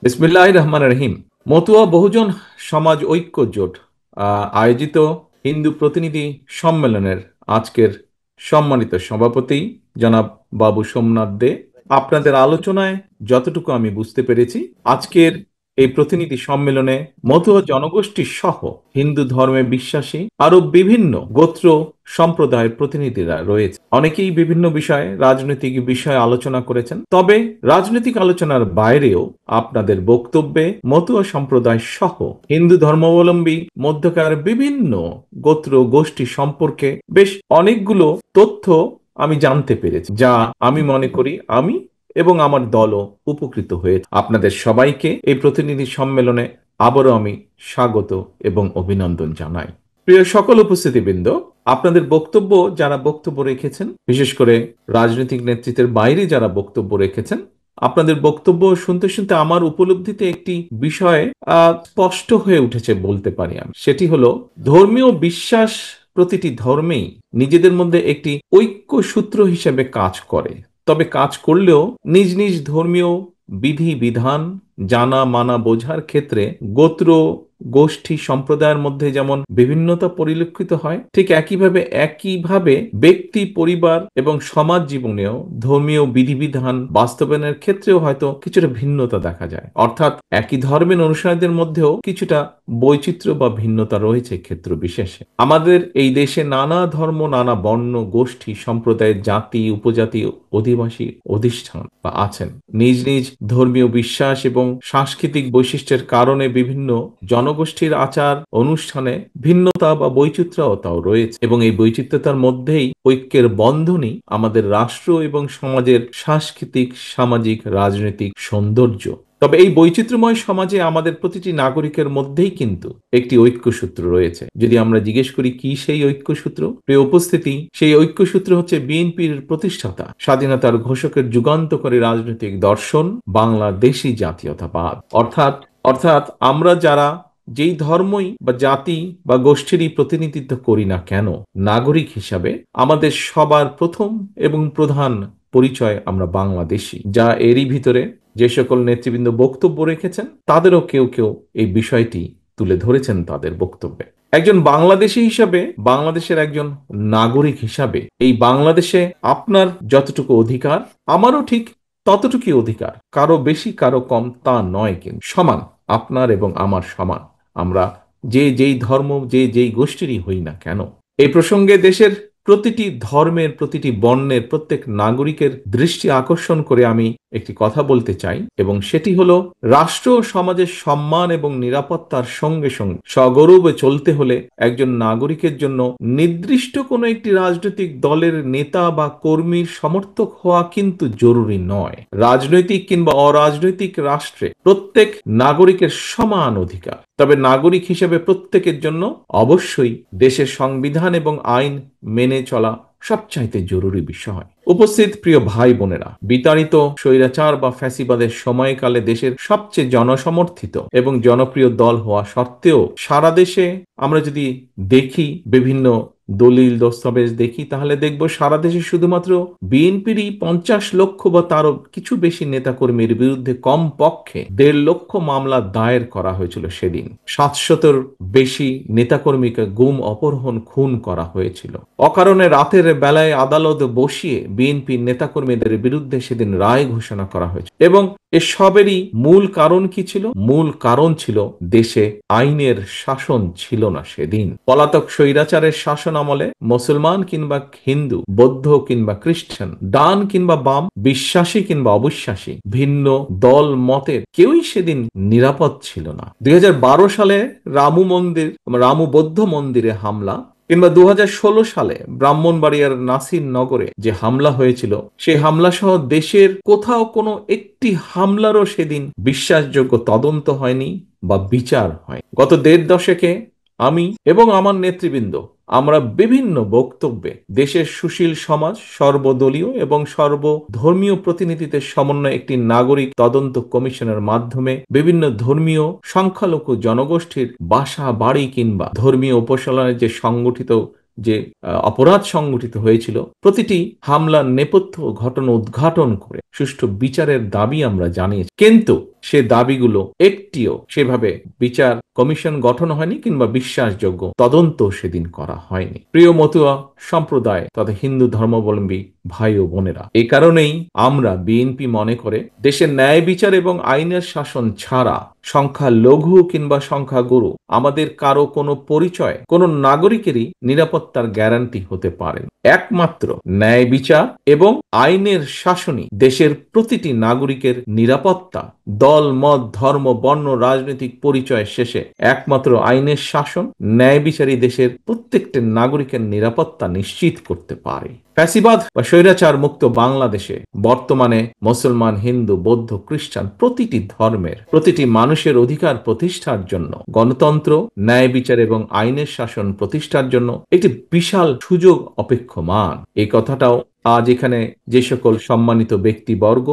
বিসমিল্লাহির রহমানির রহিম। মতুয়া বহুজন সমাজ ঐক্য জোট আয়োজিত হিন্দু প্রতিনিধি সম্মেলনের আজকের সম্মানিত সভাপতি জনাব বাবু সোমনাথ দে, আপনাদের আলোচনায় যতটুকু আমি বুঝতে পেরেছি, আজকের এই প্রতিনিধি সম্মেলনে মতুয়া জনগোষ্ঠী সহ হিন্দু ধর্মে বিশ্বাসী আরো বিভিন্ন গোত্র সম্প্রদায়ের প্রতিনিধিরা রয়েছে। অনেকেই বিভিন্ন বিষয়ে রাজনৈতিক বিষয়ে আলোচনা করেছেন, তবে রাজনৈতিক আলোচনার বাইরেও আপনাদের বক্তব্যে মতুয়া সম্প্রদায় সহ হিন্দু ধর্মাবলম্বী মধ্যকার বিভিন্ন গোত্র গোষ্ঠী সম্পর্কে বেশ অনেকগুলো তথ্য আমি জানতে পেরেছি, যা আমি মনে করি আমি এবং আমার দলও উপকৃত হয়েছে। আপনাদের সবাইকে এই প্রতিনিধি সম্মেলনে আবারও আমি স্বাগত এবং অভিনন্দন জানাই। প্রিয় সকল উপস্থিতিবৃন্দ, আপনাদের বক্তব্য যারা বক্তব্য রেখেছেন, বিশেষ করে রাজনৈতিক নেতৃত্বের বাইরে যারা বক্তব্য রেখেছেন, আপনাদের বক্তব্য শুনতে শুনতে আমার উপলব্ধিতে একটি বিষয় স্পষ্ট হয়ে উঠেছে বলতে পারি আমি। সেটি হলো, ধর্মীয় বিশ্বাস প্রতিটি ধর্মেই নিজেদের মধ্যে একটি ঐক্য সূত্র হিসেবে কাজ করে। তবে কাজ করলেও নিজ নিজ ধর্মীয় বিধি বিধান জানা মানা বোঝার ক্ষেত্রে গোত্র গোষ্ঠী সম্প্রদায়ের মধ্যে যেমন বিভিন্নতা পরিলক্ষিত হয়, ঠিক একইভাবে ব্যক্তি পরিবার এবং সমাজ জীবনেও ধর্মীয় বিধিবিধান বাস্তবায়নের ক্ষেত্রেও হয়তো কিছুটা ভিন্নতা দেখা যায়। অর্থাৎ একই ধর্মের অনুসারীদের মধ্যেও কিছুটা বৈচিত্র্য বা ভিন্নতা রয়েছে ক্ষেত্র বিশেষে। আমাদের এই দেশে নানা ধর্ম, নানা বর্ণ, গোষ্ঠী, সম্প্রদায়ের জাতি, উপজাতি, অধিবাসী অধিষ্ঠান বা আছেন। নিজ নিজ ধর্মীয় বিশ্বাস এবং সাংস্কৃতিক বৈশিষ্ট্যের কারণে বিভিন্ন জনগোষ্ঠীর আচার অনুষ্ঠানে ভিন্নতা বা বৈচিত্র্যতাও রয়েছে, এবং এই বৈচিত্র্যতার মধ্যেই ঐক্যের বন্ধনই আমাদের রাষ্ট্র এবং সমাজের সাংস্কৃতিক, সামাজিক, রাজনৈতিক সৌন্দর্য। তবে এই বৈচিত্র্যময় সমাজে আমাদের প্রতিটি নাগরিকের মধ্যেই কিন্তু একটি ঐক্যসূত্র রয়েছে। যদি আমরা জিজ্ঞেস করি কি সেই ঐক্যসূত্র, প্রিয় উপস্থিতি, সেই ঐক্যসূত্র হচ্ছে বিএনপির প্রতিষ্ঠাতা, স্বাধীনতার ঘোষকের যুগান্তকারী রাজনৈতিক দর্শন বাংলাদেশী জাতীয়তাবাদ। অর্থাৎ অর্থাৎ আমরা যারা যেই ধর্মই বা জাতি বা গোষ্ঠীরই প্রতিনিধিত্ব করি না কেন, নাগরিক হিসাবে আমাদের সবার প্রথম এবং প্রধান পরিচয় আমরা বাংলাদেশী। যা এরই ভিতরে যে সকল নেতৃবৃন্দ বক্তব্য রেখেছেন, তাদেরও কেউ কেউ এই বিষয়টি তুলে ধরেছেন তাদের বক্তব্যে। একজন বাংলাদেশী হিসাবে, বাংলাদেশের একজন নাগরিক হিসাবে এই বাংলাদেশে আপনার যতটুকু অধিকার, আমারও ঠিক ততটুকুই অধিকার। কারো বেশি কারো কম তা নয়, কিন্তু সমান। আপনার এবং আমার সমান। আমরা যেই ধর্ম, যেই গোষ্ঠীরই হই না কেন। এই প্রসঙ্গে দেশের প্রতিটি ধর্মের, প্রতিটি বর্ণের প্রত্যেক নাগরিকের দৃষ্টি আকর্ষণ করে আমি একটি কথা বলতে চাই, এবং সেটি হলো, রাষ্ট্র ও সমাজের সম্মান এবং নিরাপত্তার সঙ্গে সঙ্গে সগৌরবে চলতে হলে একজন নাগরিকের জন্য নির্দিষ্ট কোনো একটি রাজনৈতিক দলের নেতা বা কর্মীর সমর্থক হওয়া কিন্তু জরুরি নয়। রাজনৈতিক কিংবা অরাজনৈতিক রাষ্ট্রে প্রত্যেক নাগরিকের সমান অধিকার। তবে নাগরিক হিসেবে প্রত্যেকের জন্য অবশ্যই দেশের সংবিধান এবং আইন মেনে চলা সবচাইতে জরুরি বিষয়। উপস্থিত প্রিয় ভাই বোনেরা, বিতাড়িত স্বৈরাচার বা ফ্যাসিবাদের সময়কালে দেশের সবচেয়ে জনসমর্থিত এবং জনপ্রিয় দল হওয়া সত্ত্বেও সারা দেশে আমরা যদি দেখি, বিভিন্ন দলিল দস্তাবেজ দেখি, তাহলে দেখব সারা দেশে শুধুমাত্র বিএনপিরই 50 লক্ষ বা তারও কিছু বেশি নেতাকর্মীর বিরুদ্ধে কমপক্ষে 1.5 লক্ষ মামলা দায়ের করা হয়েছিল। সেদিন 700-র বেশি নেতাকর্মীকে গুম, অপহরণ, খুন করা হয়েছিল। অকারণে রাতের বেলায় আদালত বসিয়ে বিএনপির নেতাকর্মীদের বিরুদ্ধে সেদিন রায় ঘোষণা করা হয়েছে। এবং এসবেরই মূল কারণ কি ছিল? মূল কারণ ছিল দেশে আইনের শাসন ছিল না সেদিন। পলাতক স্বৈরাচারের শাসন আমলে মুসলমান কিংবা হিন্দু, বৌদ্ধ কিংবা খ্রিস্টান, ডান কিংবা বাম, বিশ্বাসী কিংবা অবিশ্বাসী, ভিন্ন দল মতের কেউই সেদিন নিরাপদ ছিল না। 2012 সালে রামু বৌদ্ধ মন্দিরে হামলা, কিংবা 2016 সালে ব্রাহ্মণবাড়িয়ার নাসির নগরে যে হামলা হয়েছিল, সেই হামলা সহ দেশের কোথাও কোনো একটি হামলারও সেদিন বিশ্বাসযোগ্য তদন্ত হয়নি বা বিচার হয়। গত 1.5 দশকে আমি এবং আমার নেতৃবৃন্দ আমরা বিভিন্ন বক্তব্যে দেশের সুশীল সমাজ, সর্বদলীয় এবং সর্বধর্মীয় প্রতিনিধিদের সমন্বয়ে একটি নাগরিক তদন্ত কমিশনের মাধ্যমে বিভিন্ন ধর্মীয় সংখ্যালঘু জনগোষ্ঠীর বাসা বাড়ি কিংবা ধর্মীয় উপাসনায় যে অপরাধ সংগঠিত হয়েছিল, প্রতিটি হামলার নেপথ্য ঘটনা উদ্ঘাটন করে সুষ্ঠু বিচারের দাবি আমরা জানিয়েছি। কিন্তু সে দাবিগুলো একটিও সেভাবে বিচার কমিশন গঠন হয়নি কিংবা বিশ্বাসযোগ্য তদন্ত সেদিন করা হয়নি। প্রিয় মতুয়া সম্প্রদায় তথা হিন্দু ধর্মাবলম্বী ভাই ও বোনেরা, এই কারণেই আমরা বিএনপি মনে করে দেশের ন্যায় বিচার এবং আইনের শাসন ছাড়া সংখ্যা লঘু কিংবা সংখ্যা গুরু আমাদের কারো কোনো পরিচয় কোনো নাগরিকেরই নিরাপত্তার গ্যারান্টি হতে পারে। একমাত্র ন্যায় বিচার এবং আইনের শাসনই দেশের প্রতিটি নাগরিকের নিরাপত্তা। দল মত ধর্ম বর্ণ রাজনৈতিক পরিচয় শেষে একমাত্র আইনের শাসন ন্যায় বিচারী দেশের প্রত্যেকটি নাগরিকের নিরাপত্তা নিশ্চিত করতে পারে। ফ্যাসিবাদ বা স্বৈরাচার মুক্ত বাংলাদেশে বর্তমানে মুসলমান হিন্দু বৌদ্ধ খ্রিস্টান প্রতিটি ধর্মের প্রতিটি মানুষের অধিকার প্রতিষ্ঠার জন্য গণতন্ত্র ন্যায় বিচার এবং আইনের শাসন প্রতিষ্ঠার জন্য একটি বিশাল সুযোগ অপেক্ষমান। এই কথাটাও আজ এখানে যে সকল সম্মানিত ব্যক্তিবর্গ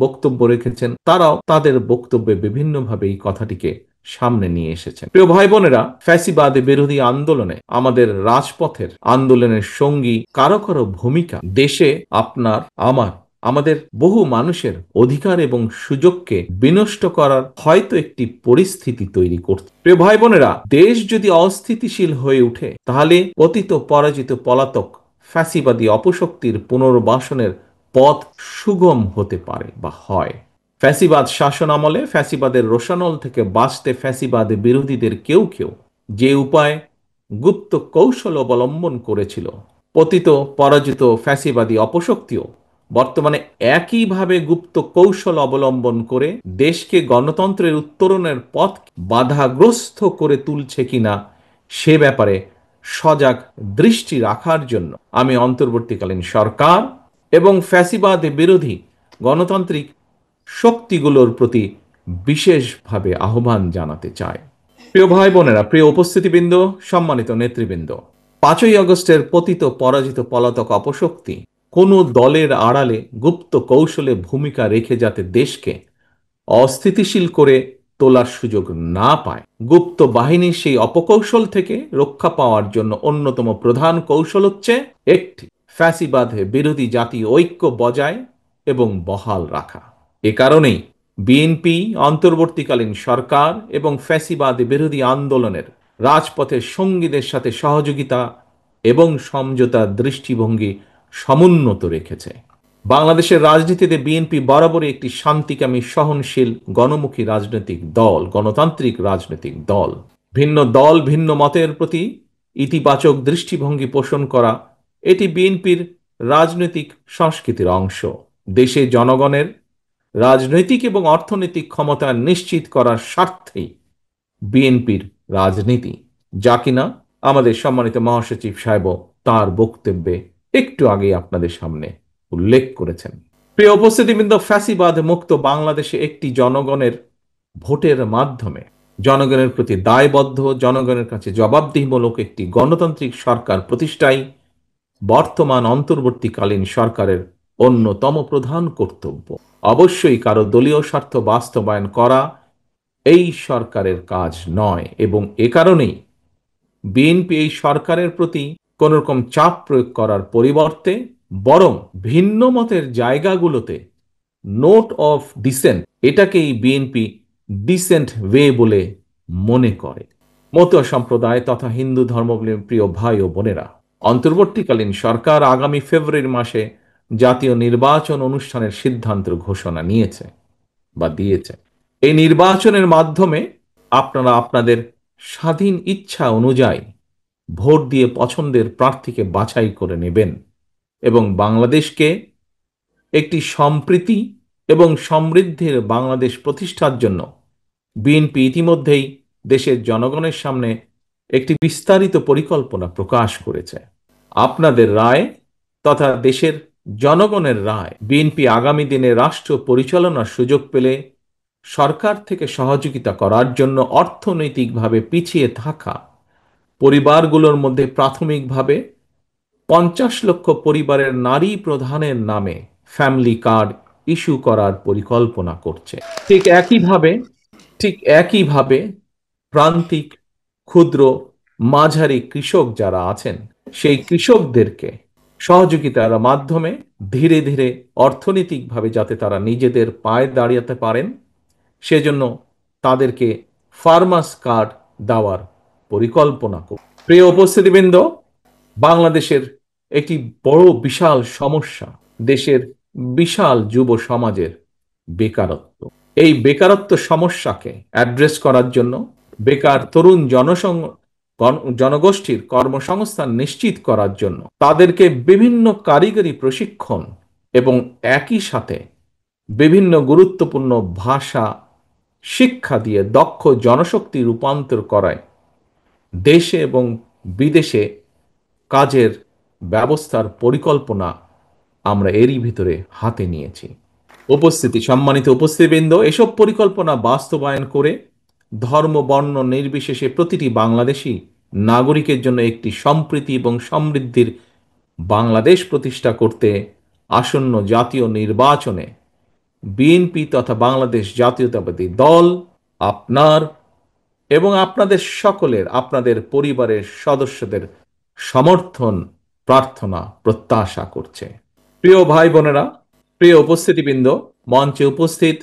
বক্তব্য রেখেছেন তারাও তাদের বক্তব্যে বিভিন্নভাবে এই কথাটিকে সামনে নিয়ে এসেছেন। প্রিয় ভাই বোনেরা, ফ্যাসিবাদ বিরোধী আন্দোলনে আমাদের রাজপথের আন্দোলনের সঙ্গী কারো কারো ভূমিকা দেশে আপনার আমার আমাদের বহু মানুষের অধিকার এবং সুযোগকে বিনষ্ট করার হয়তো একটি পরিস্থিতি তৈরি করছে। প্রিয় ভাই বোনেরা, দেশ যদি অস্থিতিশীল হয়ে উঠে তাহলে অতীত পরাজিত পলাতক ফ্যাসিবাদী অপশক্তির পুনর্বাসনের পথ সুগম হতে পারে বা হয়। ফ্যাসিবাদ শাসন আমলে ফ্যাসিবাদের রোষানল থেকে বাঁচতে ফ্যাসিবাদ বিরোধীদের কেউ কেউ যে উপায় গুপ্ত কৌশল অবলম্বন করেছিল, পতিত পরাজিত ফ্যাসিবাদী অপশক্তিও বর্তমানে একইভাবে গুপ্ত কৌশল অবলম্বন করে দেশকে গণতন্ত্রের উত্তরণের পথ বাধাগ্রস্ত করে তুলছে কিনা সে ব্যাপারে সজাগ দৃষ্টি রাখার জন্য আমি অন্তর্বর্তীকালীন সরকার এবং ফ্যাসিবাদ বিরোধী গণতান্ত্রিক শক্তিগুলোর প্রতি বিশেষভাবে আহ্বান জানাতে চাই। প্রিয় ভাই বোনেরা, প্রিয় উপস্থিতিবৃন্দ, সম্মানিত নেতৃবৃন্দ, 5ই আগস্টের পতিত পরাজিত পলাতক অপশক্তি কোনো দলের আড়ালে গুপ্ত কৌশলে ভূমিকা রেখে যাতে দেশকে অস্থিতিশীল করে তোলার সুযোগ না পায়, গুপ্ত বাহিনীর সেই অপকৌশল থেকে রক্ষা পাওয়ার জন্য অন্যতম প্রধান কৌশল হচ্ছে একটি ফ্যাসিবাদ বিরোধী জাতীয় ঐক্য বজায় এবং বহাল রাখা। এ কারণেই বিএনপি অন্তর্বর্তীকালীন সরকার এবং ফ্যাসিবাদ বিরোধী আন্দোলনের রাজপথের সঙ্গীদের সাথে সহযোগিতা এবং সমঝোতার দৃষ্টিভঙ্গি সমুন্নত রেখেছে। বাংলাদেশের রাজনীতিতে বিএনপি বরাবরই একটি শান্তিকামী সহনশীল গণমুখী রাজনৈতিক দল, গণতান্ত্রিক রাজনৈতিক দল। ভিন্ন দল ভিন্ন মতের প্রতি ইতিবাচক দৃষ্টিভঙ্গি পোষণ করা এটি বিএনপির রাজনৈতিক সংস্কৃতির অংশ। দেশে জনগণের রাজনৈতিক এবং অর্থনৈতিক ক্ষমতা নিশ্চিত করার স্বার্থেই বিএনপির রাজনীতি, যা কিনা আমাদের সম্মানিত মহাসচিব সাহেব তার বক্তব্যে একটু আগে আপনাদের সামনে উল্লেখ করেছেন। প্রিয় উপস্থিতিবৃন্দ, ফ্যাসিবাদ মুক্ত বাংলাদেশে একটি জনগণের ভোটের মাধ্যমে জনগণের প্রতি দায়বদ্ধ, জনগণের কাছে জবাবদিহিমূলক একটি গণতান্ত্রিক সরকার প্রতিষ্ঠাই বর্তমান অন্তর্বর্তীকালীন সরকারের অন্যতম প্রধান কর্তব্য। অবশ্যই কারো দলীয় স্বার্থ বাস্তবায়ন করা এই সরকারের কাজ নয় এবং এ কারণেই বিএনপি এই সরকারের প্রতি কোন রকম চাপ প্রয়োগ করার পরিবর্তে বরং ভিন্ন মতের জায়গাগুলোতে নোট অফ ডিসেন্ট এটাকেই বিএনপি ডিসেন্ট ওয়ে বলে মনে করে। মতুয়া সম্প্রদায় তথা হিন্দু ধর্মাবলম্বী প্রিয় ভাই ও বোনেরা, অন্তর্বর্তীকালীন সরকার আগামী ফেব্রুয়ারি মাসে জাতীয় নির্বাচন অনুষ্ঠানের সিদ্ধান্ত ঘোষণা নিয়েছে বা দিয়েছে। এই নির্বাচনের মাধ্যমে আপনারা আপনাদের স্বাধীন ইচ্ছা অনুযায়ী ভোট দিয়ে পছন্দের প্রার্থীকে বাছাই করে নেবেন এবং বাংলাদেশকে একটি সম্প্রীতি এবং সমৃদ্ধির বাংলাদেশ প্রতিষ্ঠার জন্য বিএনপি ইতিমধ্যেই দেশের জনগণের সামনে একটি বিস্তারিত পরিকল্পনা প্রকাশ করেছে। আপনাদের রায় তথা দেশের জনগণের রায় বিএনপি আগামী দিনে রাষ্ট্র পরিচালনার সুযোগ পেলে সরকার থেকে সহযোগিতা করার জন্য অর্থনৈতিকভাবে পিছিয়ে থাকা পরিবারগুলোর মধ্যে প্রাথমিকভাবে 50 লক্ষ পরিবারের নারী প্রধানের নামে ফ্যামিলি কার্ড ইস্যু করার পরিকল্পনা করছে। ঠিক একইভাবে প্রান্তিক ক্ষুদ্র মাঝারি কৃষক যারা আছেন সেই কৃষকদেরকে সহযোগিতার মাধ্যমে ধীরে ধীরে অর্থনৈতিকভাবে যাতে তারা নিজেদের পায়ে দাঁড়াতে পারেন সেজন্য তাদেরকে ফার্মার্স কার্ড দেওয়ার পরিকল্পনা করব। প্রিয় উপস্থিতিবৃন্দ, বাংলাদেশের একটি বড় বিশাল সমস্যা দেশের বিশাল যুব সমাজের বেকারত্ব। এই বেকারত্ব সমস্যাকে অ্যাড্রেস করার জন্য, বেকার তরুণ জনগোষ্ঠীর কর্মসংস্থান নিশ্চিত করার জন্য তাদেরকে বিভিন্ন কারিগরি প্রশিক্ষণ এবং একই সাথে বিভিন্ন গুরুত্বপূর্ণ ভাষা শিক্ষা দিয়ে দক্ষ জনশক্তি রূপান্তর করায় দেশে এবং বিদেশে কাজের ব্যবস্থার পরিকল্পনা আমরা এরই ভিতরে হাতে নিয়েছি। সম্মানিত উপস্থিতিবৃন্দ, এসব পরিকল্পনা বাস্তবায়ন করে ধর্ম বর্ণ নির্বিশেষে প্রতিটি বাংলাদেশী নাগরিকের জন্য একটি সম্প্রীতি এবং সমৃদ্ধির বাংলাদেশ প্রতিষ্ঠা করতে আসন্ন জাতীয় নির্বাচনে বিএনপি তথা বাংলাদেশ জাতীয়তাবাদী দল আপনার এবং আপনাদের সকলের, আপনাদের পরিবারের সদস্যদের সমর্থন প্রার্থনা প্রত্যাশা করছে। প্রিয় ভাই বোনেরা, প্রিয় উপস্থিতিবৃন্দ, মঞ্চে উপস্থিত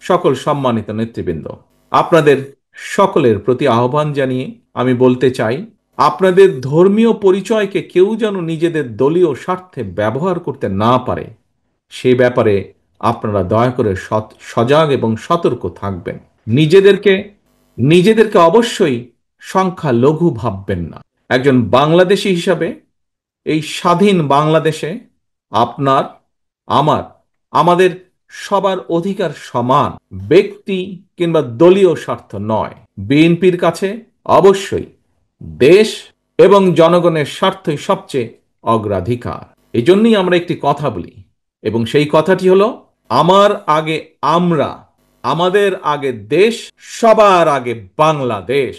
সকল সম্মানিত নেতৃবৃন্দ, আপনাদের সকলের প্রতি আহ্বান জানিয়ে আমি বলতে চাই, আপনাদের ধর্মীয় পরিচয়কে কেউ যেন নিজেদের দলীয় স্বার্থে ব্যবহার করতে না পারে, সে ব্যাপারে আপনারা দয়া করে সজাগ এবং সতর্ক থাকবেন। নিজেদেরকে নিজেদেরকে অবশ্যই সংখ্যালঘু ভাববেন না। একজন বাংলাদেশী হিসাবে এই স্বাধীন বাংলাদেশে আপনার, আমার, আমাদের সবার অধিকার সমান, ব্যক্তি কিংবা দলীয় স্বার্থ নয়। বিএনপির কাছে অবশ্যই দেশ এবং জনগণের স্বার্থই সবচেয়ে অগ্রাধিকার। এই জন্যই আমরা একটি কথা বলি, এবং সেই কথাটি হলো, আমার আগে আমরা, আমাদের আগে দেশ, সবার আগে বাংলাদেশ।